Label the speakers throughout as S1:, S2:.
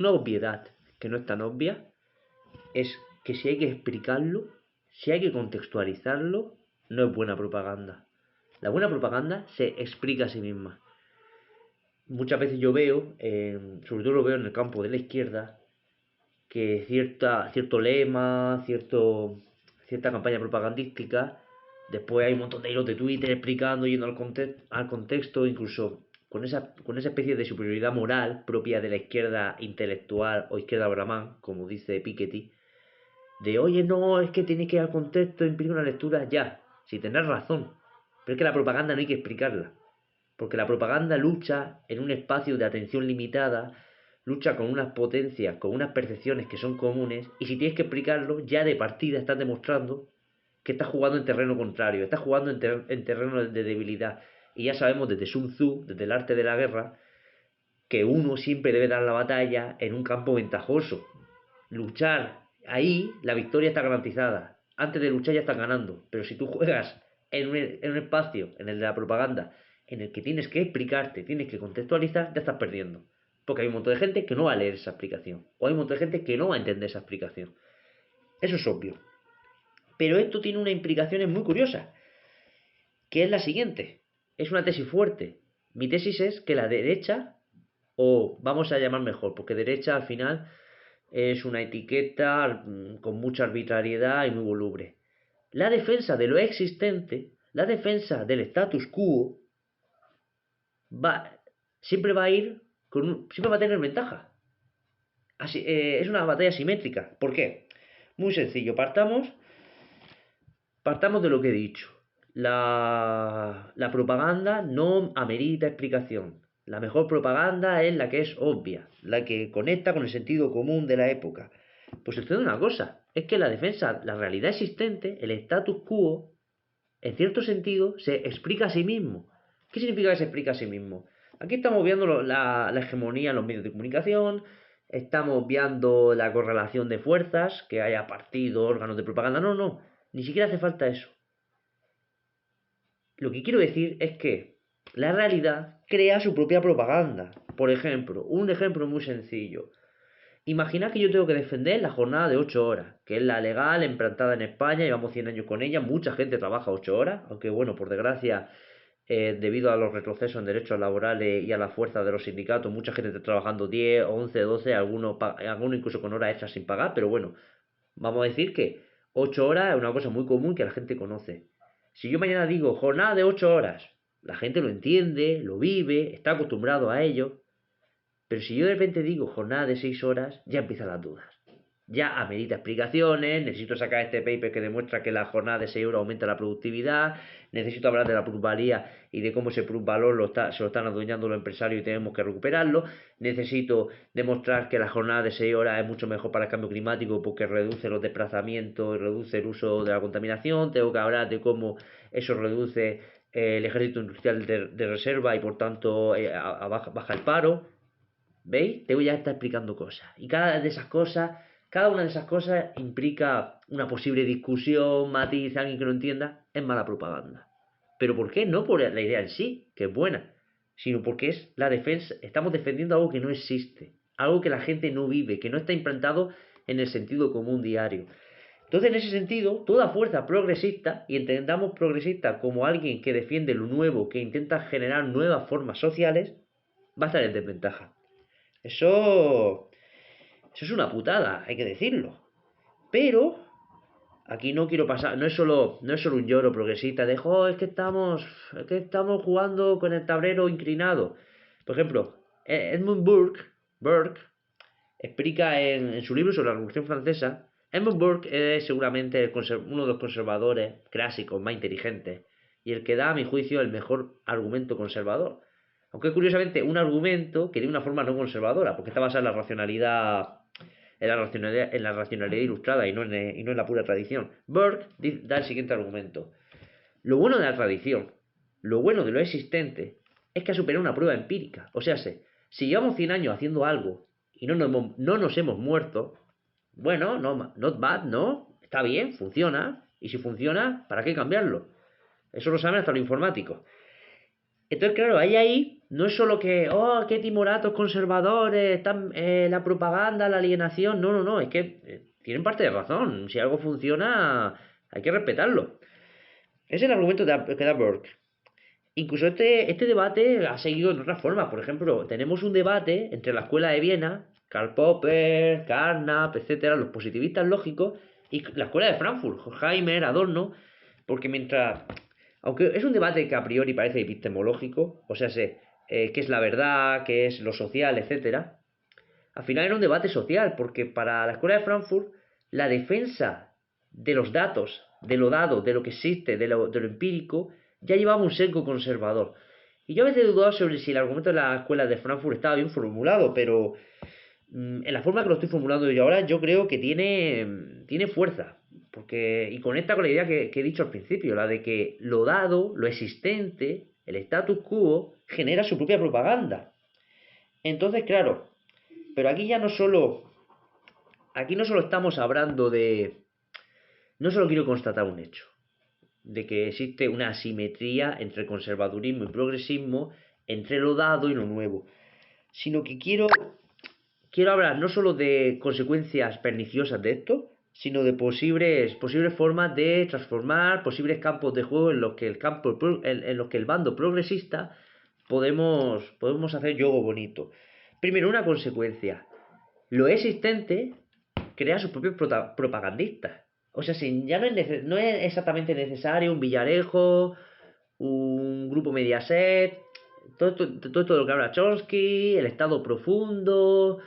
S1: Una obviedad que no es tan obvia es que si hay que explicarlo, si hay que contextualizarlo, no es buena propaganda. La buena propaganda se explica a sí misma. Muchas veces yo veo, sobre todo lo veo en el campo de la izquierda, que cierto lema, cierta campaña propagandística, después hay un montón de hilos de Twitter explicando, yendo al contexto, incluso con esa especie de superioridad moral propia de la izquierda intelectual o izquierda bramán, como dice Piketty, de oye, no, es que tienes que ir al contexto, implica una lectura, ya, si tendrás razón, pero es que la propaganda no hay que explicarla, porque la propaganda lucha en un espacio de atención limitada, lucha con unas potencias, con unas percepciones que son comunes, y si tienes que explicarlo, ya de partida estás demostrando que estás jugando en terreno contrario, estás jugando en terreno de debilidad. Y ya sabemos desde Sun Tzu, desde el arte de la guerra, que uno siempre debe dar la batalla en un campo ventajoso. Luchar ahí, la victoria está garantizada. Antes de luchar ya estás ganando. Pero si tú juegas en un espacio, en el de la propaganda, en el que tienes que explicarte, tienes que contextualizar, ya estás perdiendo. Porque hay un montón de gente que no va a leer esa explicación. O hay un montón de gente que no va a entender esa explicación. Eso es obvio. Pero esto tiene una implicación muy curiosa, que es la siguiente. Es una tesis fuerte. Mi tesis es que la derecha, o vamos a llamar mejor, porque derecha al final es una etiqueta con mucha arbitrariedad y muy voluble. La defensa de lo existente, la defensa del status quo, siempre va a ir siempre va a tener ventaja. Es una batalla simétrica. ¿Por qué? Muy sencillo. Partamos de lo que he dicho. La propaganda no amerita explicación. La mejor propaganda es la que es obvia, la que conecta con el sentido común de la época. Pues sucede una cosa, es que la defensa, la realidad existente, el status quo, en cierto sentido, se explica a sí mismo. ¿Qué significa que se explica a sí mismo? Aquí estamos viendo la hegemonía en los medios de comunicación, estamos viendo la correlación de fuerzas, que haya partidos, órganos de propaganda. No, no, ni siquiera hace falta eso. Lo que quiero decir es que la realidad crea su propia propaganda. Por ejemplo, un ejemplo muy sencillo. Imaginad que yo tengo que defender la jornada de 8 horas, que es la legal, implantada en España, llevamos 100 años con ella, mucha gente trabaja 8 horas, aunque bueno, por desgracia, debido a los retrocesos en derechos laborales y a la fuerza de los sindicatos, mucha gente está trabajando 10, 11, 12, algunos incluso con horas extras sin pagar, pero bueno, vamos a decir que 8 horas es una cosa muy común que la gente conoce. Si yo mañana digo jornada de 8 horas, la gente lo entiende, lo vive, está acostumbrado a ello. Pero si yo de repente digo jornada de 6 horas, ya empiezan las dudas. Ya amerita explicaciones, necesito sacar este paper que demuestra que la jornada de 6 horas aumenta la productividad, necesito hablar de la plusvalía y de cómo ese plusvalor se lo están adueñando los empresarios y tenemos que recuperarlo, necesito demostrar que la jornada de 6 horas es mucho mejor para el cambio climático porque reduce los desplazamientos y reduce el uso de la contaminación, tengo que hablar de cómo eso reduce el ejército industrial de reserva y por tanto baja el paro. ¿Veis? Te voy a estar explicando cosas. Y cada una de esas cosas implica una posible discusión, matiz, alguien que no entienda, es mala propaganda. ¿Pero por qué? No por la idea en sí, que es buena, sino porque es la defensa. Estamos defendiendo algo que no existe, algo que la gente no vive, que no está implantado en el sentido común diario. Entonces, en ese sentido, toda fuerza progresista, y entendamos progresista como alguien que defiende lo nuevo, que intenta generar nuevas formas sociales, va a estar en desventaja. Eso es una putada, hay que decirlo. Pero aquí no quiero pasar, no es solo un lloro progresista de, es que estamos jugando con el tablero inclinado. Por ejemplo, Edmund Burke explica en su libro sobre la Revolución Francesa. Edmund Burke es seguramente uno de los conservadores clásicos más inteligentes y el que da, a mi juicio, el mejor argumento conservador. Aunque curiosamente un argumento que de una forma no conservadora, porque está basado en la racionalidad, en la racionalidad ilustrada y no en la pura tradición. Burke da el siguiente argumento. Lo bueno de la tradición, lo bueno de lo existente, es que ha superado una prueba empírica. O sea, si llevamos 100 años haciendo algo y no nos hemos muerto, bueno, no, not bad, ¿no? Está bien, funciona. Y si funciona, ¿para qué cambiarlo? Eso lo saben hasta los informáticos. Entonces, claro, ahí no es solo que, oh, qué timoratos conservadores, están, la propaganda, la alienación. No, no, no, es que tienen parte de razón. Si algo funciona, hay que respetarlo. Ese es el argumento que da Burke. Incluso este debate ha seguido en otras formas. Por ejemplo, tenemos un debate entre la escuela de Viena, Karl Popper, Carnap, etcétera, los positivistas lógicos, y la escuela de Frankfurt, Horkheimer, Adorno, porque aunque es un debate que a priori parece epistemológico, o sea, qué es la verdad, qué es lo social, etcétera, al final era un debate social, porque para la escuela de Frankfurt, la defensa de los datos, de lo dado, de lo que existe, de lo empírico, ya llevaba un sesgo conservador. Y yo a veces he dudado sobre si el argumento de la escuela de Frankfurt estaba bien formulado, pero en la forma que lo estoy formulando yo ahora, yo creo que tiene fuerza. Y conecta con la idea que he dicho al principio, la de que lo dado, lo existente, el status quo, genera su propia propaganda. Entonces, claro, pero aquí no solo estamos hablando no solo quiero constatar un hecho, de que existe una asimetría entre conservadurismo y progresismo, entre lo dado y lo nuevo, sino que quiero hablar no solo de consecuencias perniciosas de esto, sino de posibles formas de transformar, posibles campos de juego en los que el bando progresista podemos hacer juego bonito. Primero, una consecuencia. Lo existente crea sus propios propagandistas. O sea, si ya no es exactamente necesario un Villarejo, un grupo Mediaset, todo lo que habla Chomsky, el estado profundo,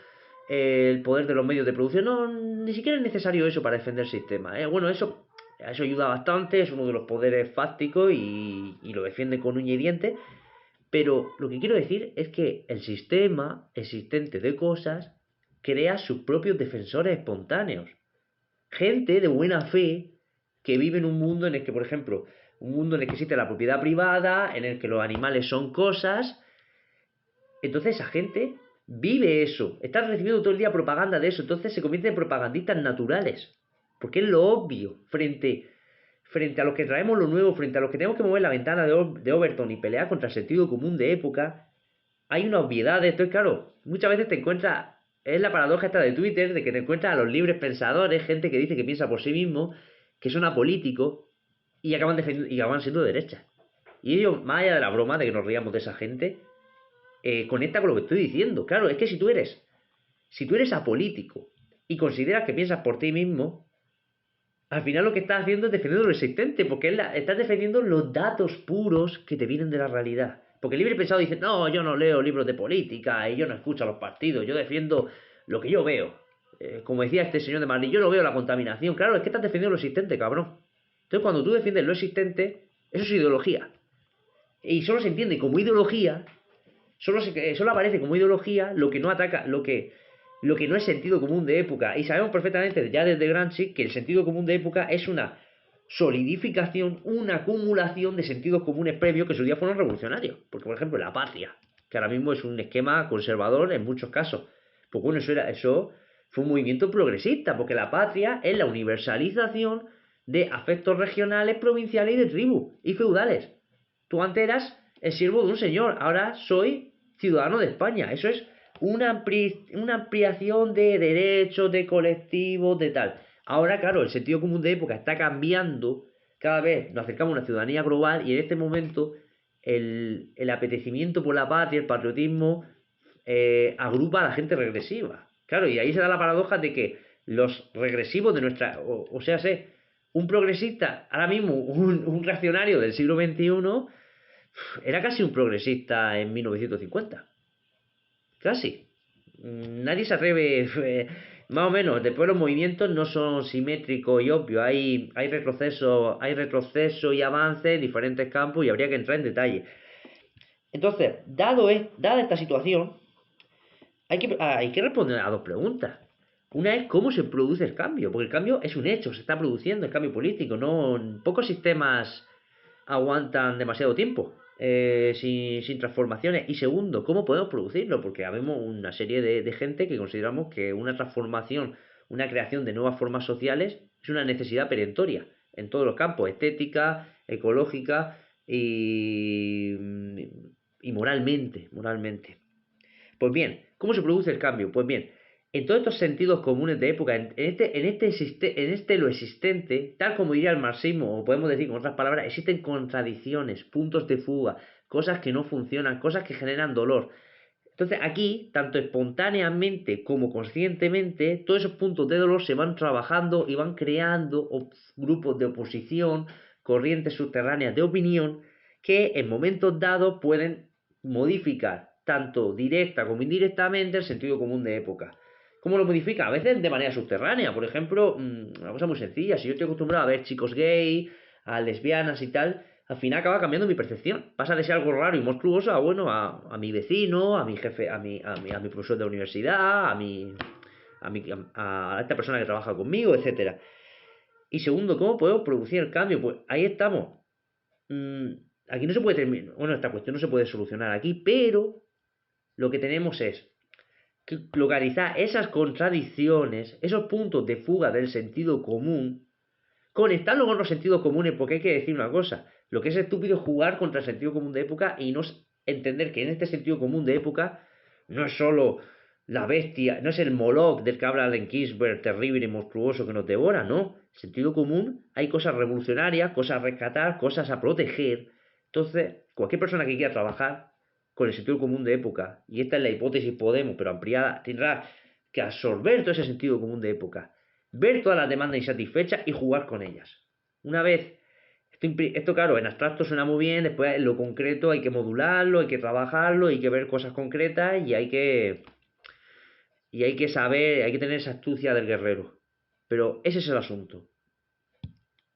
S1: el poder de los medios de producción. No, ni siquiera es necesario eso para defender el sistema. Bueno, eso ayuda bastante, es uno de los poderes fácticos y lo defiende con uña y diente. Pero lo que quiero decir es que el sistema existente de cosas crea sus propios defensores espontáneos. Gente de buena fe que vive en un mundo en el que, por ejemplo, un mundo en el que existe la propiedad privada, en el que los animales son cosas. Entonces esa gente vive eso, está recibiendo todo el día propaganda de eso, entonces se convierte en propagandistas naturales. Porque es lo obvio, frente a los que traemos lo nuevo, frente a los que tenemos que mover la ventana de Overton y pelear contra el sentido común de época, hay una obviedad de esto. Y claro, muchas veces te encuentras, es la paradoja esta de Twitter, de que te encuentras a los libres pensadores, gente que dice que piensa por sí mismo, que son apolíticos y acaban siendo de derecha. Y ellos, más allá de la broma de que nos riamos de esa gente, conecta con lo que estoy diciendo. Claro, es que si tú eres apolítico y consideras que piensas por ti mismo, al final lo que estás haciendo es defendiendo lo existente, porque estás defendiendo los datos puros que te vienen de la realidad. Porque el libre pensado dice, no, yo no leo libros de política y yo no escucho a los partidos, yo defiendo lo que yo veo. Como decía este señor de Madrid, yo no veo la contaminación. Claro, es que estás defendiendo lo existente, cabrón. Entonces cuando tú defiendes lo existente, eso es ideología. Y solo se entiende como ideología, solo aparece como ideología lo que no ataca, lo que no es sentido común de época. Y sabemos perfectamente ya desde Gramsci que el sentido común de época es una solidificación, una acumulación de sentidos comunes previos que en su día fueron revolucionarios. Porque, por ejemplo, la patria, que ahora mismo es un esquema conservador en muchos casos. Pues bueno, eso fue un movimiento progresista, porque la patria es la universalización de afectos regionales, provinciales y de tribus y feudales. Tú antes eras el siervo de un señor, ahora soy ciudadano de España. Eso es una ampliación de derechos, de colectivos, de tal. Ahora, claro, el sentido común de época está cambiando. Cada vez nos acercamos a una ciudadanía global y en este momento el apetecimiento por la patria, el patriotismo, agrupa a la gente regresiva. Claro, y ahí se da la paradoja de que los regresivos de nuestra... O sea, un progresista, ahora mismo un reaccionario del siglo XXI, era casi un progresista en 1950. Casi. Nadie se atreve, más o menos. Después los movimientos no son simétricos y obvios. Hay retroceso y avance en diferentes campos y habría que entrar en detalle. Entonces, dada esta situación, hay que responder a dos preguntas. Una es cómo se produce el cambio, porque el cambio es un hecho, se está produciendo el cambio político. No, pocos sistemas aguantan demasiado tiempo sin transformaciones. Y segundo, ¿cómo podemos producirlo? Porque habemos una serie de gente que consideramos que una transformación, una creación de nuevas formas sociales es una necesidad perentoria en todos los campos, estética, ecológica y moralmente. Pues bien, ¿cómo se produce el cambio? Pues bien, en todos estos sentidos comunes de época, en este lo existente, tal como diría el marxismo, o podemos decir con otras palabras, existen contradicciones, puntos de fuga, cosas que no funcionan, cosas que generan dolor. Entonces aquí, tanto espontáneamente como conscientemente, todos esos puntos de dolor se van trabajando y van creando grupos de oposición, corrientes subterráneas de opinión, que en momentos dados pueden modificar, tanto directa como indirectamente, el sentido común de época. ¿Cómo lo modifica? A veces de manera subterránea. Por ejemplo, una cosa muy sencilla. Si yo estoy acostumbrado a ver chicos gay, a lesbianas y tal, al final acaba cambiando mi percepción. Pasa de ser algo raro y monstruoso a, bueno, a mi vecino, a mi jefe, a mi profesor de universidad, a esta persona que trabaja conmigo, etcétera. Y segundo, ¿cómo puedo producir el cambio? Pues ahí estamos. Mm, Aquí no se puede terminar, bueno, esta cuestión no se puede solucionar aquí, pero lo que tenemos es localizar esas contradicciones, esos puntos de fuga del sentido común, conectarlo con los sentidos comunes, porque hay que decir una cosa, lo que es estúpido es jugar contra el sentido común de época y no entender que en este sentido común de época no es solo la bestia, no es el Moloch del que habla Allen Ginsberg, terrible y monstruoso que nos devora, no. Sentido común, hay cosas revolucionarias, cosas a rescatar, cosas a proteger. Entonces, cualquier persona que quiera trabajar con el sentido común de época, y esta es la hipótesis Podemos, pero ampliada, tendrá que absorber todo ese sentido común de época, ver todas las demandas insatisfechas y jugar con ellas. Una vez, esto claro, en abstracto suena muy bien, después en lo concreto hay que modularlo, hay que trabajarlo, hay que ver cosas concretas y hay que saber, hay que tener esa astucia del guerrero. Pero ese es el asunto.